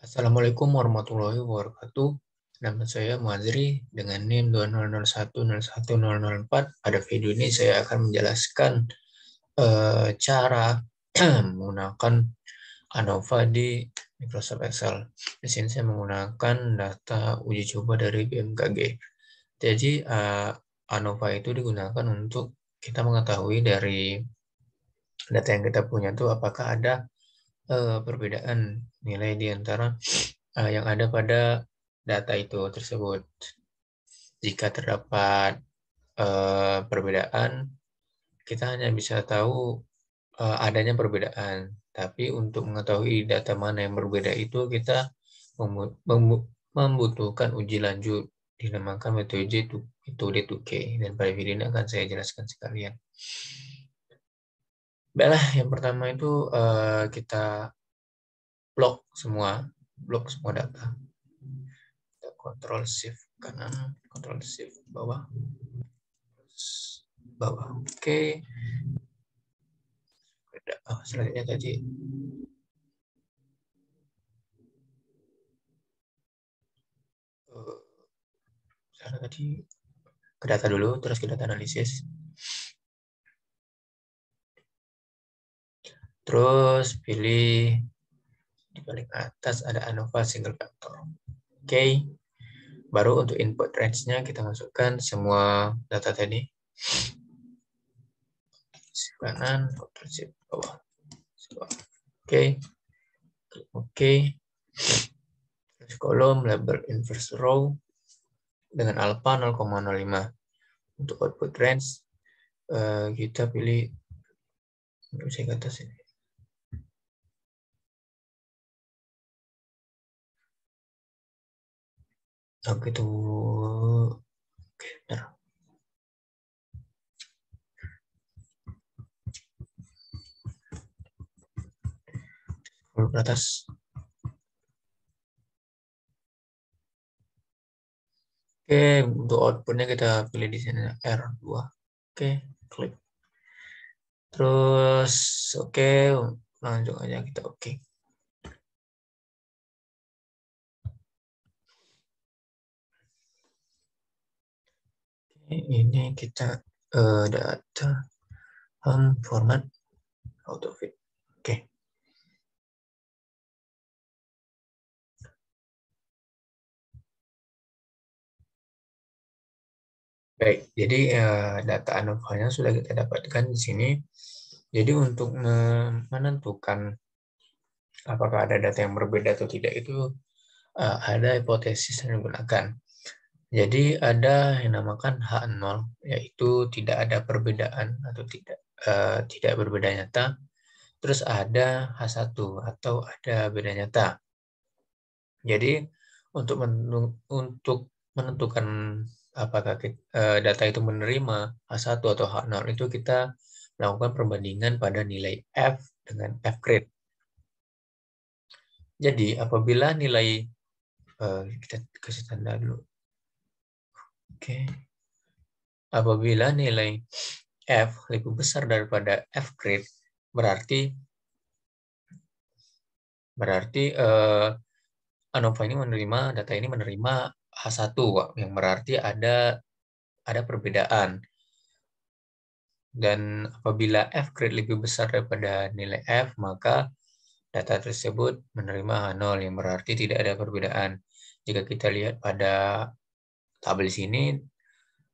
Assalamualaikum warahmatullahi wabarakatuh. Nama saya Muadzri dengan NIM 20010104. Pada video ini saya akan menjelaskan cara menggunakan ANOVA di Microsoft Excel. Di sini saya menggunakan data uji coba dari BMKG. Jadi ANOVA itu digunakan untuk kita mengetahui dari data yang kita punya itu apakah ada perbedaan nilai di antara yang ada pada data itu tersebut. Jika terdapat perbedaan, kita hanya bisa tahu adanya perbedaan. Tapi untuk mengetahui data mana yang berbeda itu kita membutuhkan uji lanjut, dinamakan metode 2K. Dan pada video ini akan saya jelaskan sekalian. Baiklah, yang pertama itu kita blok semua data. Kita Ctrl Shift kanan, Ctrl Shift bawah. Oke. Selanjutnya tadi ke data dulu, terus ke data analisis. Terus pilih di paling atas ada ANOVA single factor. Oke. Baru untuk input range-nya kita masukkan semua data tadi. Shift kanan, Ctrl Shift bawah. Oke. Oke. Terus kolom label inverse row dengan alpha 0,05. Untuk output range kita pilih saya ke atas ini. Oke tuh. Oke, benar. Scroll ke atas. Oke, untuk outputnya kita pilih di sini R2. Oke, klik. Terus oke, langsung aja kita oke. Ini kita data format autofit. Oke. Baik, jadi data ANOVA-nya sudah kita dapatkan di sini. Jadi untuk menentukan apakah ada data yang berbeda atau tidak itu ada hipotesis yang digunakan. Jadi ada yang namakan H0, yaitu tidak ada perbedaan atau tidak berbeda nyata. Terus ada H1 atau ada beda nyata. Jadi untuk menentukan apakah data itu menerima H1 atau H0 itu kita melakukan perbandingan pada nilai F dengan F grade. Jadi apabila nilai kita kasih tanda dulu. Oke. Apabila nilai F lebih besar daripada F grade, berarti ANOVA ini data ini menerima H1, yang berarti ada perbedaan. Dan apabila F grade lebih besar daripada nilai F, maka data tersebut menerima H0, yang berarti tidak ada perbedaan. Jika kita lihat pada tabel sini,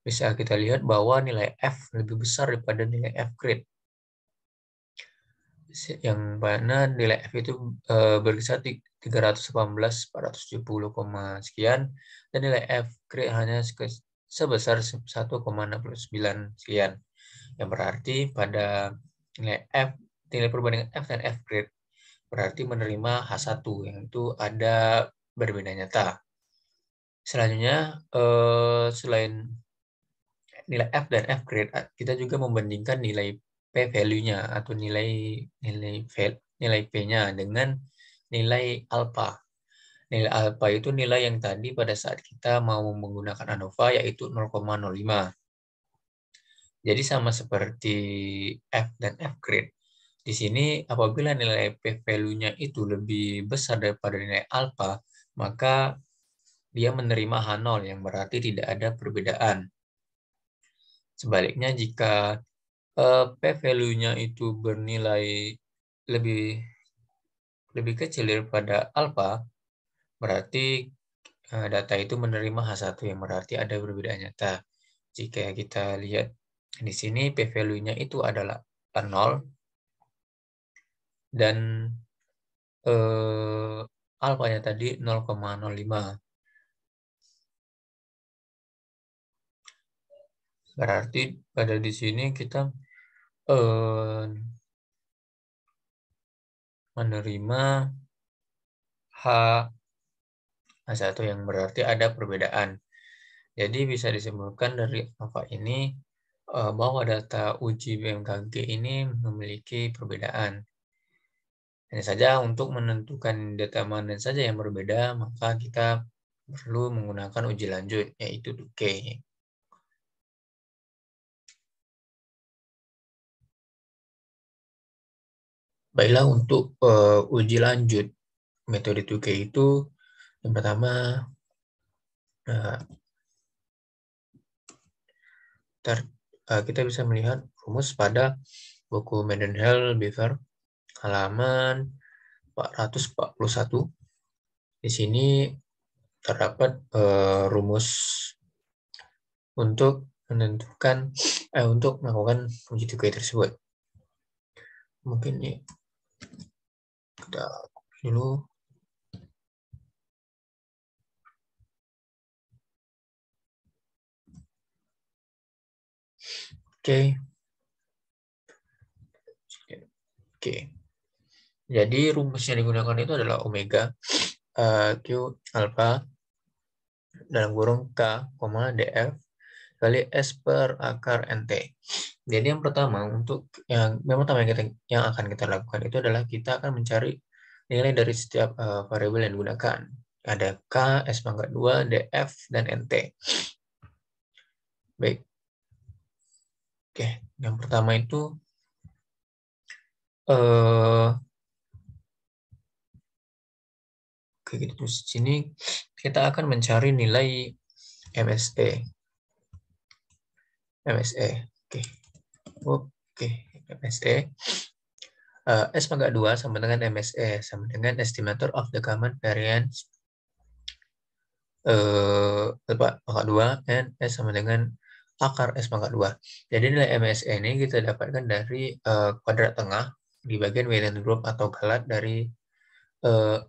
bisa kita lihat bahwa nilai F lebih besar daripada nilai F grade. Yang mana nilai F itu berkisar 318, 470, sekian, dan nilai F grade hanya sebesar 1,69 sekian. Yang berarti pada nilai perbandingan F dan F grade berarti menerima H1, yang itu ada berbeda nyata. Selanjutnya, selain nilai F dan F grade, kita juga membandingkan nilai P-value-nya atau nilai P-nya dengan nilai alpha. Nilai alpha itu nilai yang tadi pada saat kita mau menggunakan ANOVA, yaitu 0,05. Jadi sama seperti F dan F grade. Di sini apabila nilai p-value-nya itu lebih besar daripada nilai alfa, maka dia menerima H0 yang berarti tidak ada perbedaan. Sebaliknya jika p-value-nya itu bernilai lebih kecil daripada alfa, berarti data itu menerima H1 yang berarti ada perbedaan nyata. Jika kita lihat di sini p-value-nya itu adalah 0 dan alfanya tadi 0,05. Berarti pada di sini kita menerima H1 yang berarti ada perbedaan. Jadi bisa disimpulkan dari alfa ini bahwa data uji BMKG ini memiliki perbedaan. Hanya saja untuk menentukan data mana saja yang berbeda, maka kita perlu menggunakan uji lanjut, yaitu 2K. Baiklah, untuk uji lanjut metode 2K itu, yang pertama, kita bisa melihat rumus pada buku Mendenhall Beaver halaman 441. Di sini terdapat rumus untuk menentukan untuk melakukan uji 2K tersebut. Mungkin ini kita dulu. Oke. Jadi rumus yang digunakan itu adalah omega Q alpha dalam kurung K, df kali S per akar NT. Jadi yang pertama yang akan kita lakukan itu adalah kita akan mencari nilai dari setiap variabel yang digunakan. Ada K, S pangkat 2, df, dan NT. Baik. Oke, yang pertama itu gitu di sini kita akan mencari nilai MSE. Oke, MSE. S pangkat 2 sama dengan MSE sama dengan estimator of the common variance pangkat 2 and S sama dengan akar S pangkat 2. Jadi nilai MSE ini kita dapatkan dari kuadrat tengah di bagian Wheeler group atau galat dari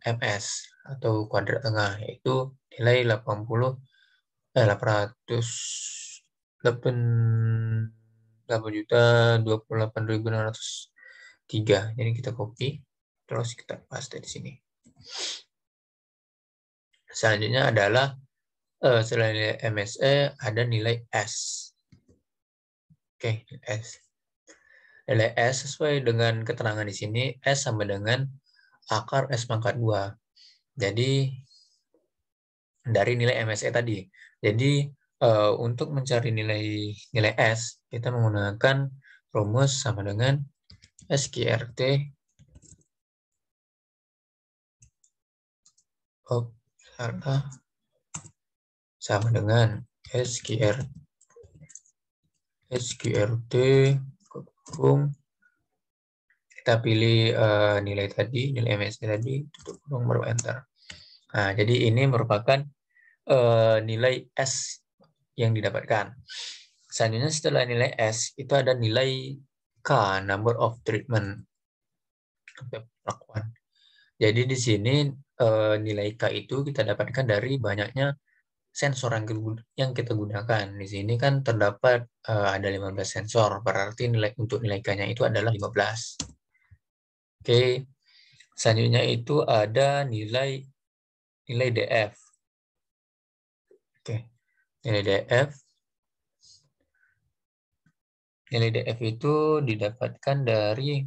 MS atau kuadrat tengah, yaitu nilai 828.603. Jadi kita copy terus kita paste di sini. Selanjutnya adalah selain nilai MSE ada nilai S. Oke, S. Nilai S sesuai dengan keterangan di sini S sama dengan akar S pangkat 2. Jadi dari nilai MSE tadi. Jadi untuk mencari nilai S, kita menggunakan rumus sama dengan SQRT sama dengan SQRT kita pilih nilai MSE tadi, tutup kurung baru enter. Nah, jadi ini merupakan nilai S yang didapatkan. Selanjutnya setelah nilai S itu ada nilai K, number of treatment. Jadi di sini nilai K itu kita dapatkan dari banyaknya sensor yang kita gunakan. Di sini kan terdapat ada 15 sensor, berarti untuk nilai K-nya itu adalah 15. Oke. Selanjutnya itu ada nilai DF. Oke. Nilai DF. Nilai DF itu didapatkan dari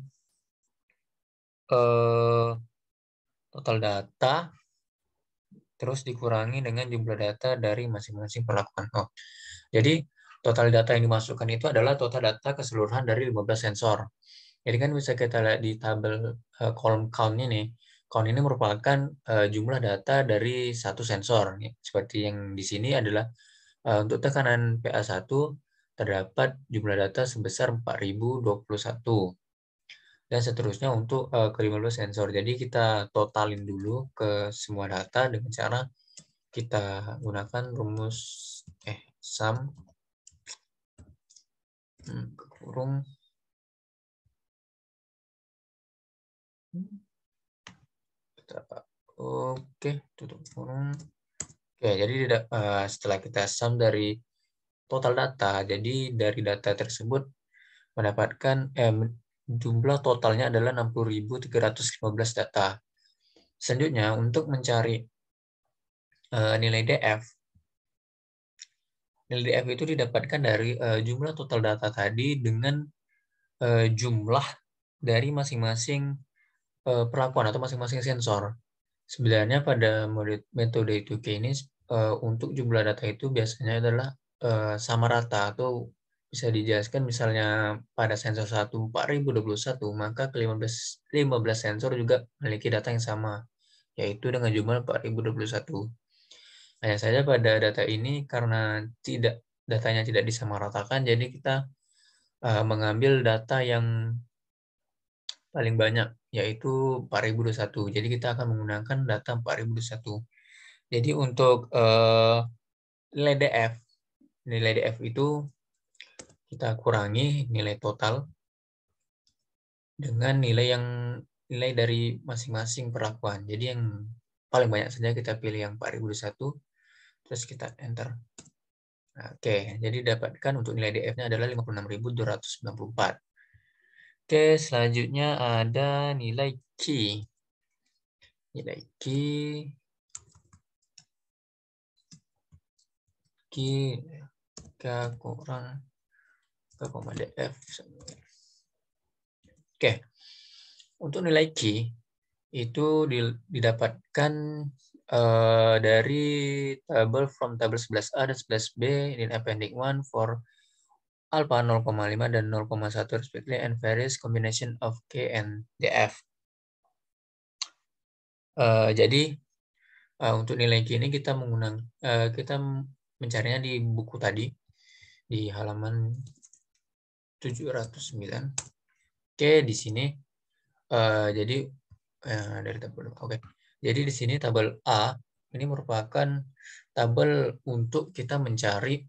total data terus dikurangi dengan jumlah data dari masing-masing perlakuan host. Jadi total data yang dimasukkan itu adalah total data keseluruhan dari 15 sensor. Jadi kan bisa kita lihat di tabel kolom count ini. Count ini merupakan jumlah data dari satu sensor. Seperti yang di sini adalah untuk tekanan PA1 terdapat jumlah data sebesar 4021. Dan seterusnya untuk ke-15 sensor. Jadi kita totalin dulu ke semua data dengan cara kita gunakan rumus sum kurung oke, tutup kurung. Oke, jadi setelah kita sum dari total data, jadi dari data tersebut mendapatkan jumlah totalnya adalah 60.315 data. Selanjutnya untuk mencari nilai DF. Nilai DF itu didapatkan dari jumlah total data tadi dengan jumlah dari masing-masing perlakuan atau masing-masing sensor. Sebenarnya pada metode I2K ini untuk jumlah data itu biasanya adalah sama rata, atau bisa dijelaskan misalnya pada sensor 1 4021, maka ke-15 sensor juga memiliki data yang sama, yaitu dengan jumlah 4021. Hanya saja pada data ini karena datanya tidak disamaratakan, jadi kita mengambil data yang paling banyak, yaitu 4021. Jadi kita akan menggunakan data 4021. Jadi untuk nilai DF itu kita kurangi nilai total dengan nilai dari masing-masing perlakuan. Jadi yang paling banyak saja kita pilih yang 4021, terus kita enter. Nah, oke, jadi dapatkan untuk nilai DF-nya adalah 56.294. Oke, selanjutnya ada nilai key. Nilai key kurang ke koma DF. Oke, untuk nilai key itu didapatkan dari tabel from tabel 11A dan 11B in appendix 1 for alpha 0,5 dan 0,1 respectively and various combination of K and DF. Jadi untuk nilai K ini kita mencarinya di buku tadi di halaman 709. Oke, di sini jadi dari tabel oke. Jadi di sini tabel A ini merupakan tabel untuk kita mencari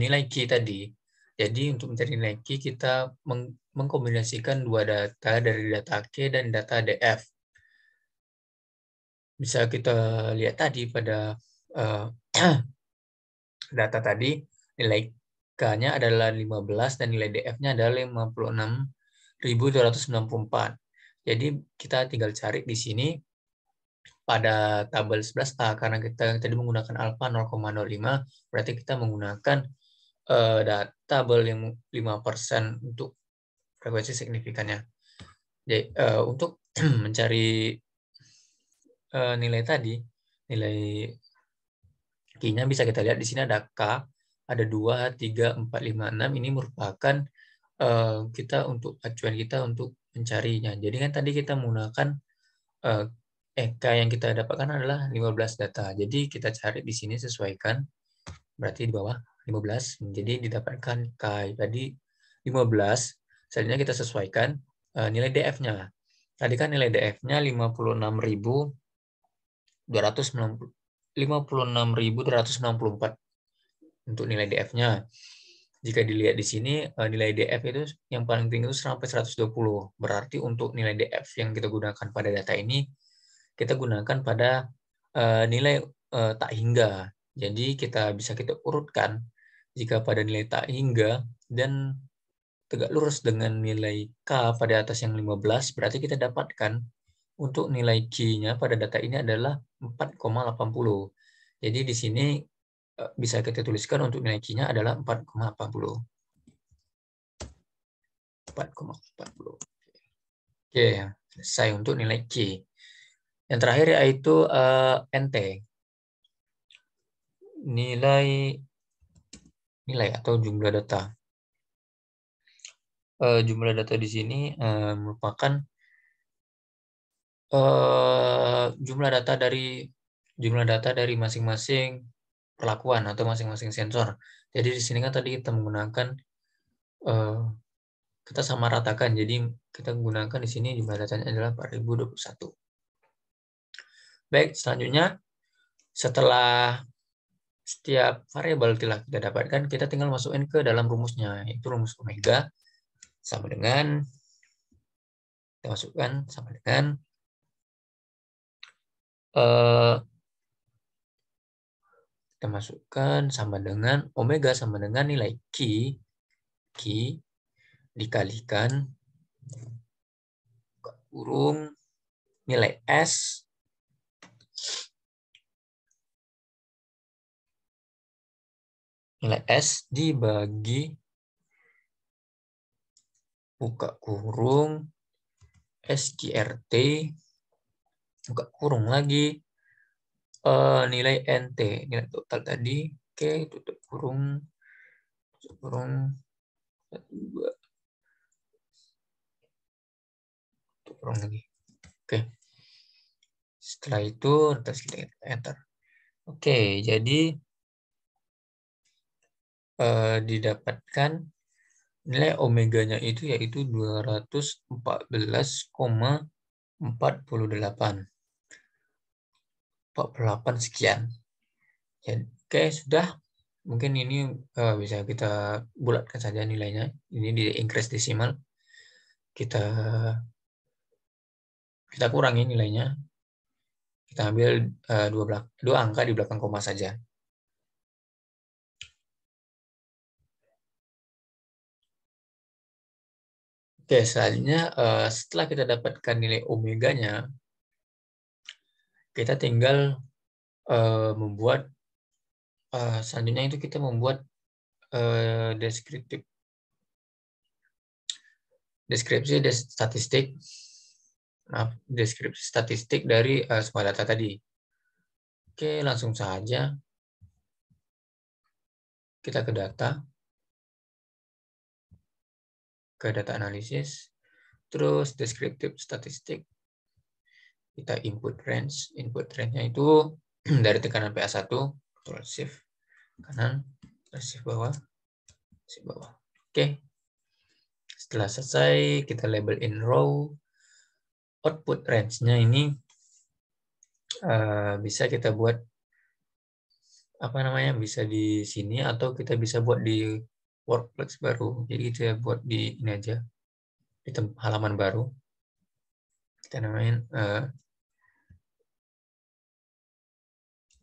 nilai Q tadi. Jadi untuk mencari nilai Q kita mengkombinasikan dua data dari data K dan data DF. Bisa kita lihat tadi pada data tadi nilai K-nya adalah 15 dan nilai DF-nya adalah 56.294. Jadi kita tinggal cari di sini pada tabel 11A karena kita tadi menggunakan alfa 0,05, berarti kita menggunakan tabel yang 5% untuk frekuensi signifikannya. Jadi untuk mencari nilai tadi, nilai Q-nya bisa kita lihat di sini ada K, ada 2, 3, 4, 5, 6. Ini merupakan kita untuk acuan kita untuk mencarinya. Jadi kan tadi kita menggunakan K yang kita dapatkan adalah 15 data. Jadi kita cari di sini sesuaikan, berarti di bawah 15. Jadi didapatkan K tadi 15. Selanjutnya kita sesuaikan nilai DF-nya. Tadi kan nilai DF-nya 56.264 untuk nilai DF-nya. Jika dilihat di sini, nilai DF itu yang paling tinggi itu sampai 120. Berarti untuk nilai DF yang kita gunakan pada data ini, kita gunakan pada nilai tak hingga. Jadi kita bisa urutkan jika pada nilai tak hingga dan tegak lurus dengan nilai K pada atas yang 15, berarti kita dapatkan untuk nilai Q-nya pada data ini adalah 4,80. Jadi di sini bisa kita tuliskan untuk nilai Q-nya adalah 4,80. 4,40. Oke, selesai untuk nilai Q. Yang terakhir yaitu NT. Nilai atau jumlah data. jumlah data di sini merupakan jumlah data dari masing-masing perlakuan atau masing-masing sensor. Jadi di sini kan tadi kita menggunakan kita sama ratakan. Jadi kita gunakan di sini jumlah datanya adalah 4021. Baik, selanjutnya setelah setiap variabel telah kita dapatkan, kita tinggal masukin ke dalam rumusnya, yaitu rumus omega sama dengan kita masukkan sama dengan kita masukkan sama dengan omega sama dengan nilai Q dikalikan kurung nilai S dibagi buka kurung SQRT buka kurung lagi nilai NT, nilai total tadi, oke, tutup kurung 2, tutup kurung lagi. Oke. Setelah itu terus kita enter. Oke, jadi didapatkan nilai omeganya itu yaitu 214,48 sekian. Jadi, oke, sudah. Mungkin ini bisa kita bulatkan saja nilainya. Ini di increase desimal. Kita kurangi nilainya. Kita ambil dua angka di belakang koma saja. Oke, selanjutnya setelah kita dapatkan nilai omeganya, kita tinggal membuat selanjutnya itu kita membuat deskripsi statistik dari semua data tadi. Oke, langsung saja kita ke data analisis, terus deskriptif statistik, kita input range-nya itu dari tekanan PA1, Ctrl Shift kanan, Shift bawah. Oke. Setelah selesai, kita label in row. Output range-nya ini bisa kita buat bisa di sini atau kita bisa buat di workplace baru. Jadi kita buat di ini aja, di halaman baru. Kita namain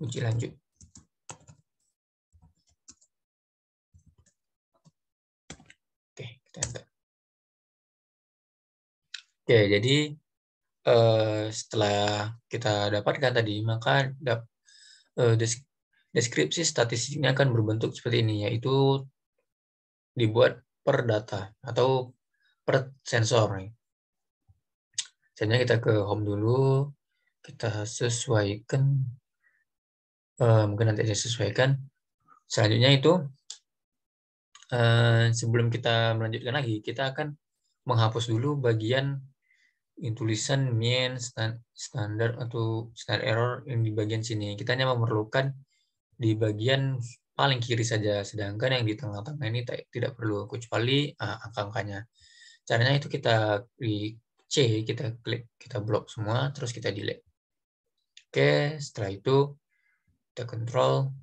uji lanjut. Oke, kita enter. Oke, jadi setelah kita dapatkan tadi, maka deskripsi statistiknya akan berbentuk seperti ini, yaitu dibuat per data atau per sensor. Misalnya kita ke home dulu, kita sesuaikan, mungkin nanti saya sesuaikan. Selanjutnya itu, sebelum kita melanjutkan lagi, kita akan menghapus dulu bagian tulisan mean, standar atau standard error yang di bagian sini. Kita hanya memerlukan di bagian paling kiri saja, sedangkan yang di tengah-tengah ini tidak perlu, kecuali angka-angkanya. Caranya itu kita di C, kita klik, kita blok semua, terus kita delete. Oke, setelah itu kita kontrol,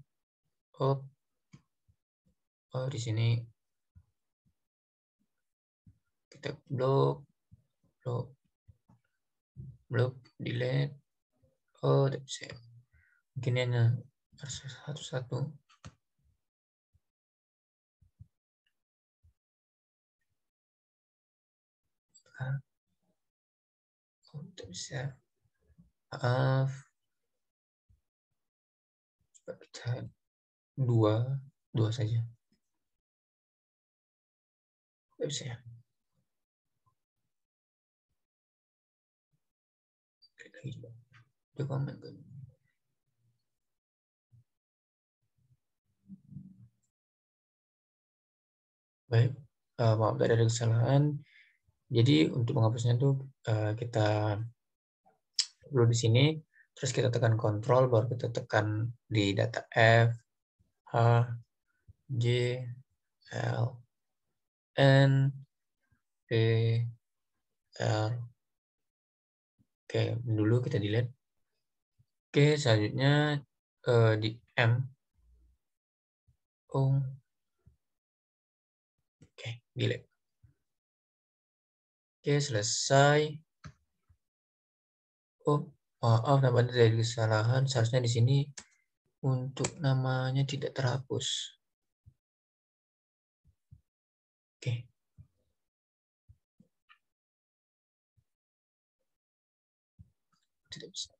di sini kita blok, delete. Tidak bisa. Mungkin hanya satu-satu. Tidak bisa. Maaf. Coba kita dua saja. Tidak bisa ya. Klik lagi coba. Dokumen. Baik. maaf tadi ada kesalahan. Jadi untuk menghapusnya tuh kita perlu di sini, terus kita tekan kontrol, baru kita tekan di data F, H, J, L, N, P, R. Oke, dulu kita delete. Oke, selanjutnya di M. Oh, oke, delete. Oke, selesai. Oh, maaf, namanya dari kesalahan. Seharusnya di sini untuk namanya tidak terhapus. Oke. Tidak bisa.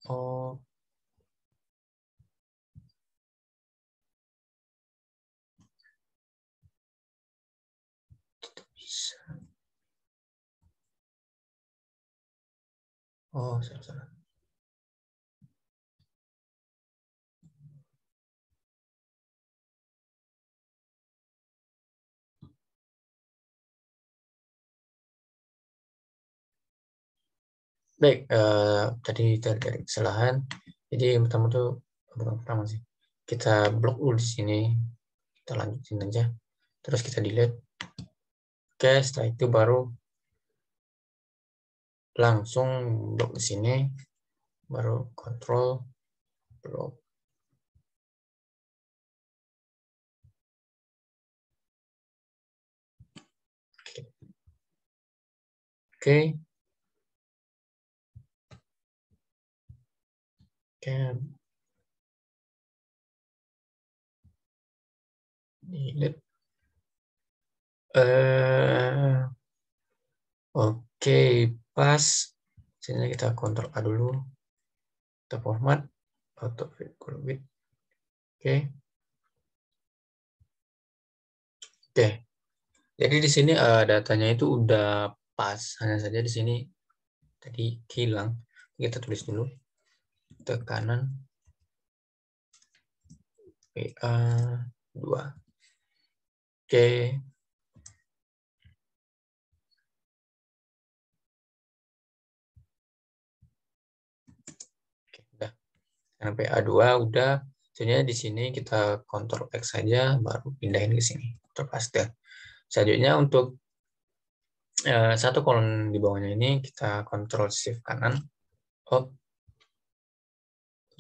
Oh, tidak bisa. Oh, salah. Baik, tadi dari kesalahan. Jadi yang pertama tuh bukan pertama sih. Kita blok dulu di sini. Kita lanjutin aja. Terus kita delete. Oke, setelah itu baru langsung blok di sini. Baru kontrol blok. Oke. Oke. Delete. Oke, pas. Sini kita kontrol A dulu. Kita format auto fit width. Oke. Oke. Jadi di sini datanya itu udah pas. Hanya saja di sini tadi hilang. Kita tulis dulu. Tekanan PA2. Oke. Oke, udah. Karena PA2 udah. Sebenarnya di sini kita Ctrl X saja, baru pindahin ke sini. Ctrl paste. Selanjutnya untuk satu kolom di bawahnya ini kita Ctrl Shift kanan. Oh,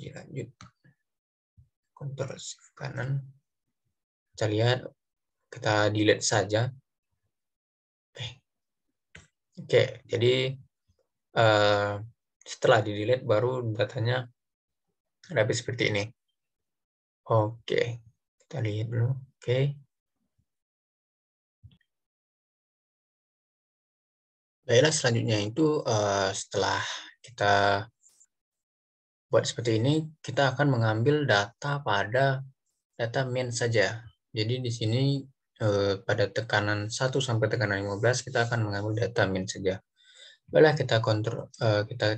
lanjut. Ctrl Shift kanan. Kita lihat, kita delete saja. Oke, jadi setelah di delete baru datanya rapi seperti ini. Oke, kita lihat dulu. Oke. Baiklah, selanjutnya itu setelah kita buat seperti ini, kita akan mengambil data pada data main saja. Jadi di sini pada tekanan 1 sampai tekanan 15 kita akan mengambil data main saja. Baiklah, kita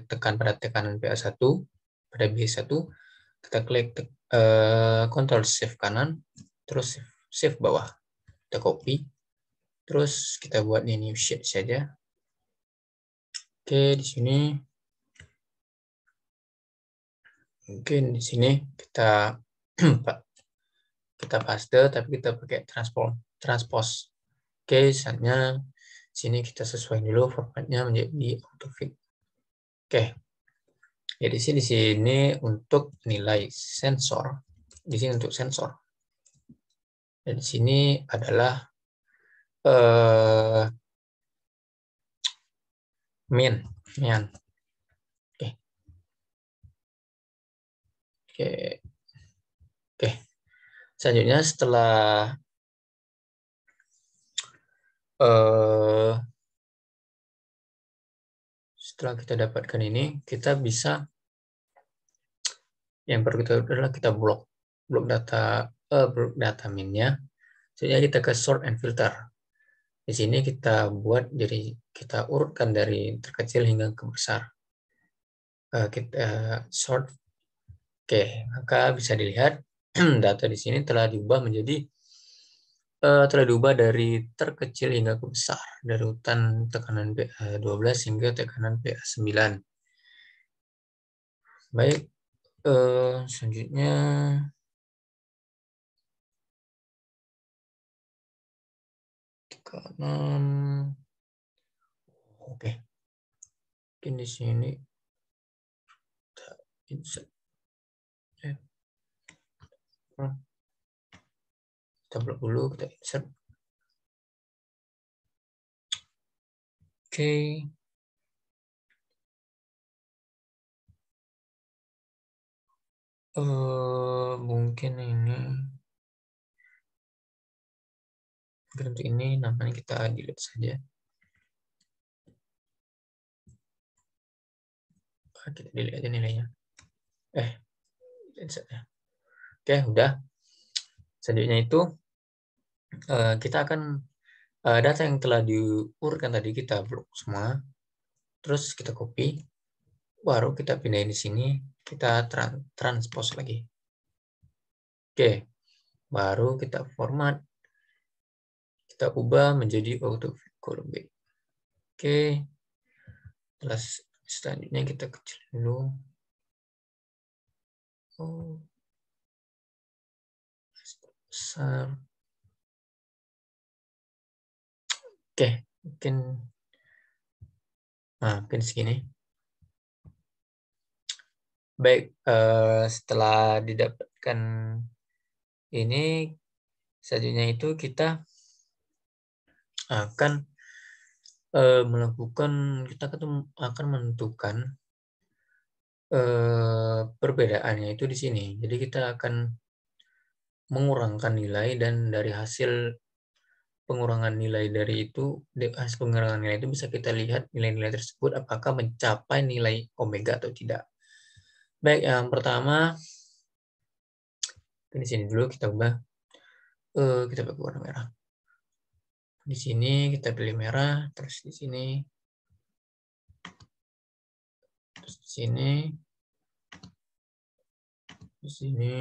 tekan pada tekanan PA1 pada B1, kita klik Ctrl Shift kanan, terus Shift bawah. Kita copy, terus kita buat ini new sheet saja. Oke, di sini mungkin di sini kita kita paste, tapi kita pakai transpose. Oke, misalnya sini kita sesuaikan dulu formatnya menjadi autofit. Oke, jadi di sini untuk nilai sensor, di sini untuk sensor, dan di sini adalah min. Oke, oke, oke. Selanjutnya setelah kita dapatkan ini, kita bisa yang perlu kita adalah kita blok data minnya. Selanjutnya kita ke sort and filter. Di sini kita buat jadi kita urutkan dari terkecil hingga ke besar. Kita sort. Oke, maka bisa dilihat data di sini telah diubah menjadi telah diubah dari terkecil hingga ke besar, dari urutan tekanan PA12 hingga tekanan PA9. Baik, selanjutnya tekanan. Oke, mungkin di sini kita insert. Kita blok dulu, kita insert. Oke. Mungkin ini. Mungkin untuk ini namanya kita delete saja. Kita delete aja nilainya. Insert ya. Oke, udah. Selanjutnya itu kita akan data yang telah diurutkan tadi kita blok semua. Terus kita copy. Baru kita pindahin di sini. Kita transpose lagi. Oke. Baru kita format. Kita ubah menjadi autofit column B. Oke. Terus selanjutnya kita kecil dulu. Besar. Oke, mungkin segini. Baik, setelah didapatkan ini, selanjutnya itu kita akan akan menentukan perbedaannya itu di sini. Jadi kita akan mengurangkan nilai, dan dari hasil pengurangan nilai itu bisa kita lihat nilai-nilai tersebut apakah mencapai nilai omega atau tidak. Baik, yang pertama di sini dulu kita ubah, kita pakai warna merah. Di sini kita pilih merah, terus di sini, terus di sini, di sini.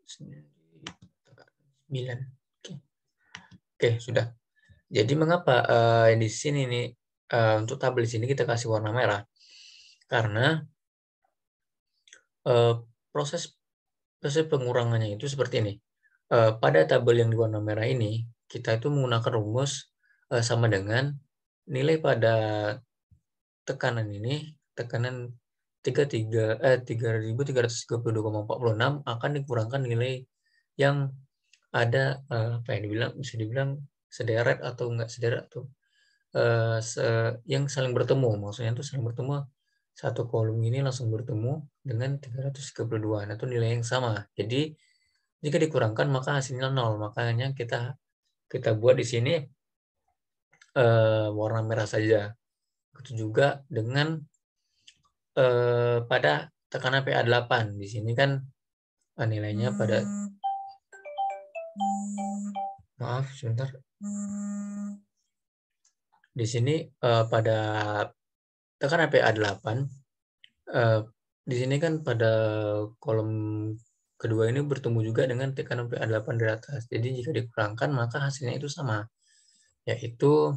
Sembilan. Oke, sudah. Jadi mengapa di sini nih untuk tabel di sini kita kasih warna merah? Karena proses pengurangannya itu seperti ini. Pada tabel yang di warna merah ini, kita itu menggunakan rumus sama dengan nilai pada tekanan ini, tekanan 3.332,46 akan dikurangkan nilai yang ada bisa dibilang sederet atau enggak sederet, atau yang saling bertemu. Maksudnya itu saling bertemu, satu kolom ini langsung bertemu dengan 332. Nah, itu nilai yang sama. Jadi jika dikurangkan maka hasilnya 0. Makanya kita buat di sini warna merah saja. Itu juga dengan pada tekanan PA8. Di sini kan nilainya pada, maaf sebentar. Di sini pada tekanan PA8, di sini kan pada kolom kedua ini bertemu juga dengan tekanan PA8 di atas. Jadi jika dikurangkan maka hasilnya itu sama, yaitu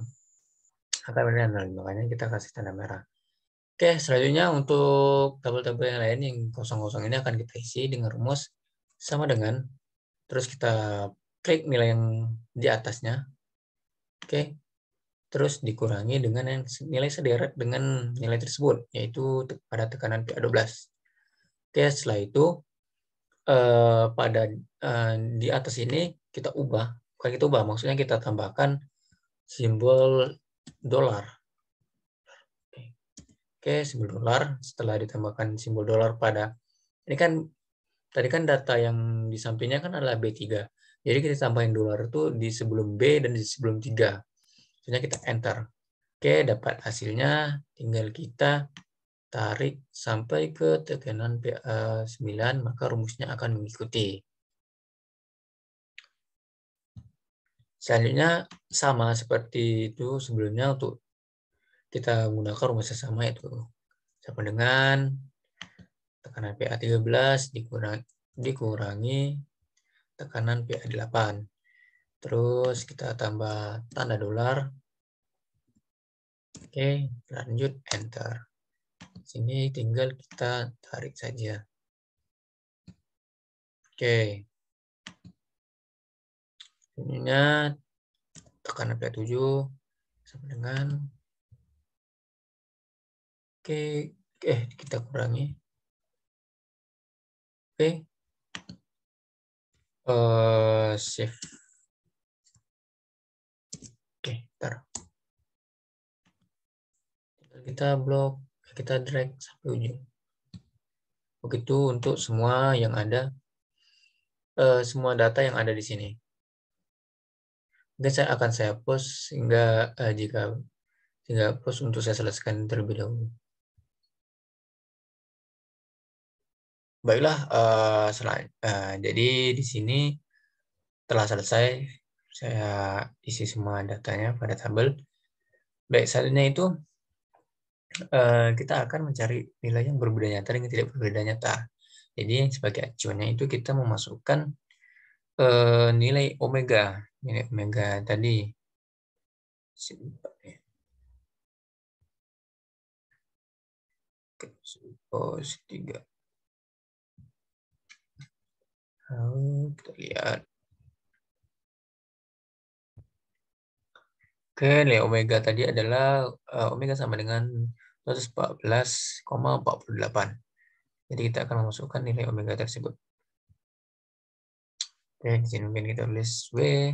angka nilai 0. Makanya kita kasih tanda merah. Oke, selanjutnya untuk tabel-tabel yang lain yang kosong-kosong ini akan kita isi dengan rumus sama dengan, terus kita klik nilai yang di atasnya. Oke. Terus dikurangi dengan yang nilai sederet dengan nilai tersebut, yaitu pada tekanan PA12. Oke, setelah itu pada di atas ini kita ubah, bukan kita ubah, maksudnya kita tambahkan simbol dolar. Oke, simbol dolar. Setelah ditambahkan simbol dolar pada Ini kan tadi kan data yang di sampingnya kan adalah B3. Jadi kita tambahin dolar itu di sebelum B dan di sebelum 3. Maksudnya kita enter. Oke, dapat hasilnya. Tinggal kita tarik sampai ke tekanan PA9, maka rumusnya akan mengikuti. Selanjutnya sama seperti itu sebelumnya, untuk kita menggunakan rumus yang sama, itu sama dengan tekanan PA13 dikurangi tekanan PA8. Terus kita tambah tanda dolar. Oke, lanjut enter. Sini tinggal kita tarik saja. Oke. Ininya tekanan PA7 sama dengan kita kurangi. Save. Ntar. Kita blok, kita drag sampai ujung. Begitu untuk semua yang ada, semua data yang ada di sini. Mungkin saya post sehingga post untuk saya selesaikan terlebih dahulu. Baiklah, jadi di sini telah selesai saya isi semua datanya pada tabel. Baik, selanjutnya itu kita akan mencari nilai yang berbeda nyata dengan tidak berbeda nyata. Jadi sebagai acuannya itu kita memasukkan nilai omega tadi. Pos 3. Lalu kita lihat. Oke, nilai omega tadi adalah omega sama dengan 114,48. Jadi kita akan memasukkan nilai omega tersebut. Oke, di sini mungkin kita tulis W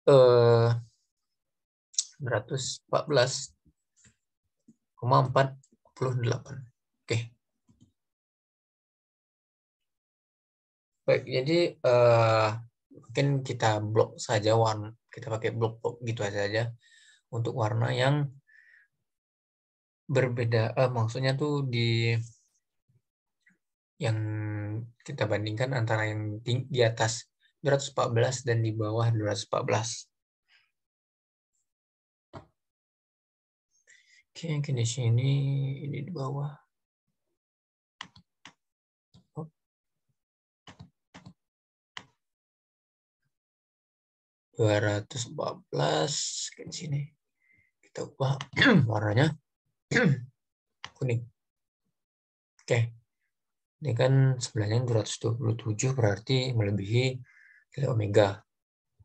114,48. Oke. Baik, jadi mungkin kita blok saja warna, kita pakai blok gitu saja untuk warna yang berbeda. Maksudnya tuh yang kita bandingkan antara yang di atas 214 dan di bawah 214. Oke, mungkin di sini, ini di bawah. 214 ke sini. Kita ubah warnanya kuning. Oke. Ini kan sebelahnya 227 berarti melebihi nilai omega.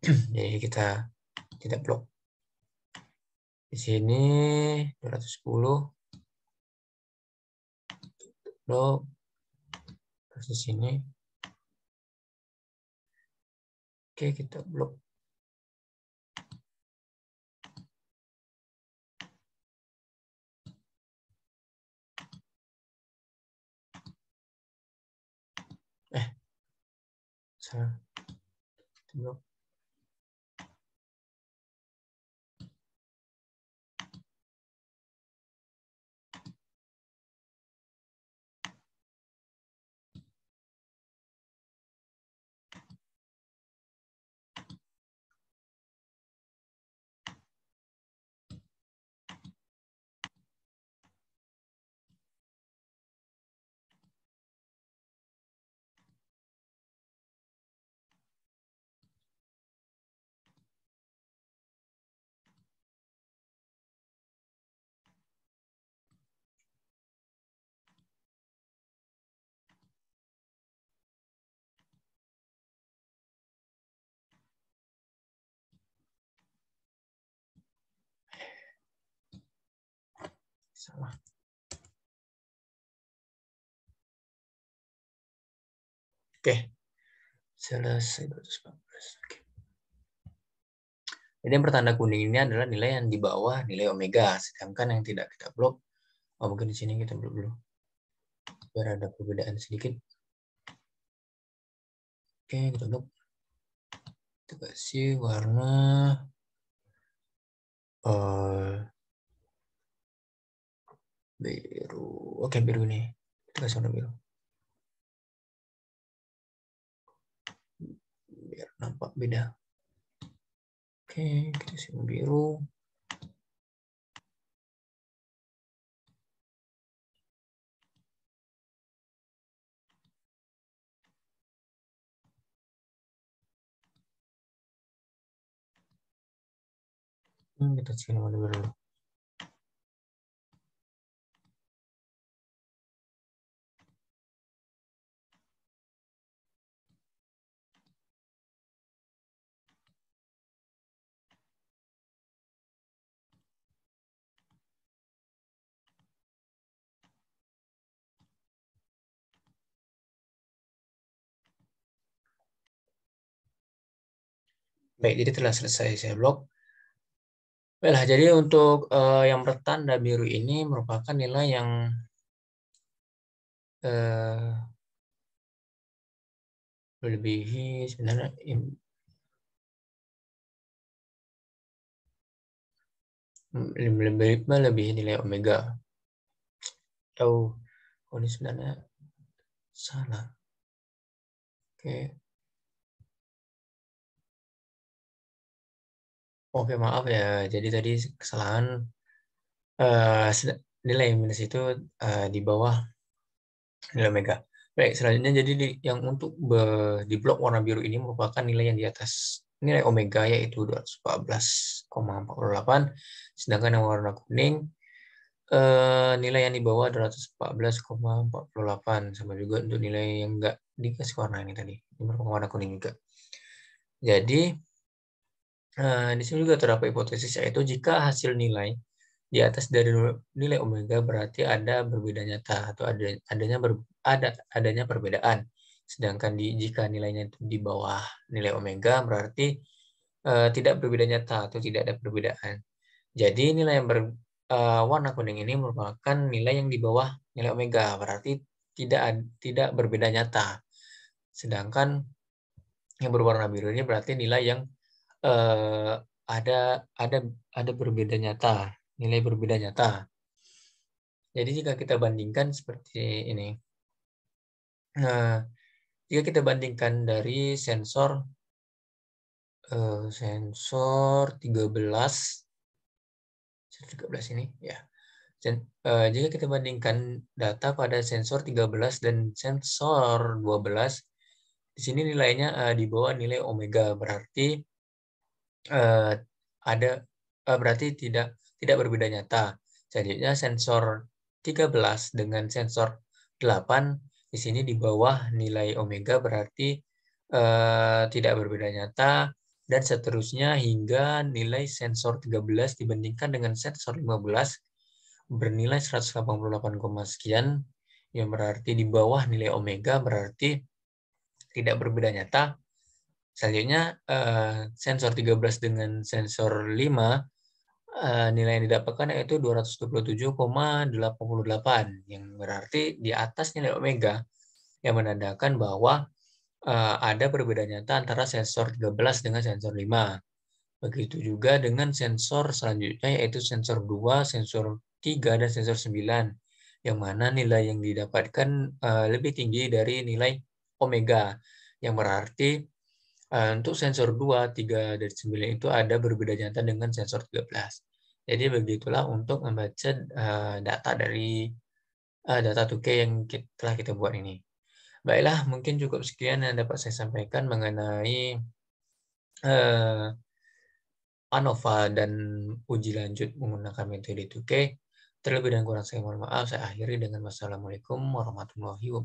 Jadi kita tidak blok. Di sini 210 blok. Terus di sini. Oke, kita blok. Salah. Blok. Salah. Oke. Selesai 214. Oke. Jadi yang bertanda kuning ini adalah nilai yang di bawah nilai omega, sedangkan yang tidak kita blok, mungkin di sini kita blok dulu. biar ada perbedaan sedikit. Oke, kita tutup. Kita kasih warna biru. Oke, biru nih. Kita kasih warna biru. Biar nampak beda. Oke, kita kasih warna biru. Kita kasih warna biru. Baik, jadi telah selesai saya blok. Baiklah, jadi untuk yang bertanda biru ini merupakan nilai yang melebihi sebenarnya melebihi nilai omega. Oh, ini sebenarnya salah. Oke, maaf ya. Jadi tadi kesalahan nilai minus itu di bawah nilai omega. Baik, selanjutnya jadi yang untuk di blok warna biru ini merupakan nilai yang di atas nilai omega yaitu 214,48, sedangkan yang warna kuning nilai yang di bawah 214,48, sama juga untuk nilai yang enggak dikasih warna ini tadi. Ini merupakan warna kuning juga. Jadi di sini juga terdapat hipotesis yaitu jika hasil nilai di atas dari nilai omega berarti ada berbeda nyata atau adanya perbedaan. Sedangkan jika nilainya itu di bawah nilai omega berarti tidak berbeda nyata atau tidak ada perbedaan. Jadi nilai yang warna kuning ini merupakan nilai yang di bawah nilai omega, berarti tidak berbeda nyata. Sedangkan yang berwarna biru ini berarti nilai yang ada berbeda nyata, nilai berbeda nyata. Jadi jika kita bandingkan seperti ini, jika kita bandingkan dari sensor 13 ini, ya. Jika kita bandingkan data pada sensor 13 dan sensor 12, di sini nilainya di bawah nilai omega, berarti berarti tidak berbeda nyata. Selanjutnya sensor 13 dengan sensor 8 di sini di bawah nilai omega, berarti tidak berbeda nyata, dan seterusnya hingga nilai sensor 13 dibandingkan dengan sensor 15 bernilai 188, sekian, yang berarti di bawah nilai omega, berarti tidak berbeda nyata. Selanjutnya sensor 13 dengan sensor 5 nilai yang didapatkan yaitu 227,88, yang berarti di atas nilai omega, yang menandakan bahwa ada perbedaan nyata antara sensor 13 dengan sensor 5. Begitu juga dengan sensor selanjutnya yaitu sensor 2, sensor 3, dan sensor 9, yang mana nilai yang didapatkan lebih tinggi dari nilai omega, yang berarti untuk sensor 2, 3, dan 9 itu ada berbeda nyata dengan sensor 13. Jadi begitulah untuk membaca data dari data 2K yang telah kita buat ini. Baiklah, mungkin cukup sekian yang dapat saya sampaikan mengenai ANOVA dan uji lanjut menggunakan metode 2K. Terlebih dan kurang saya mohon maaf. Saya akhiri dengan wassalamualaikum warahmatullahi wabarakatuh.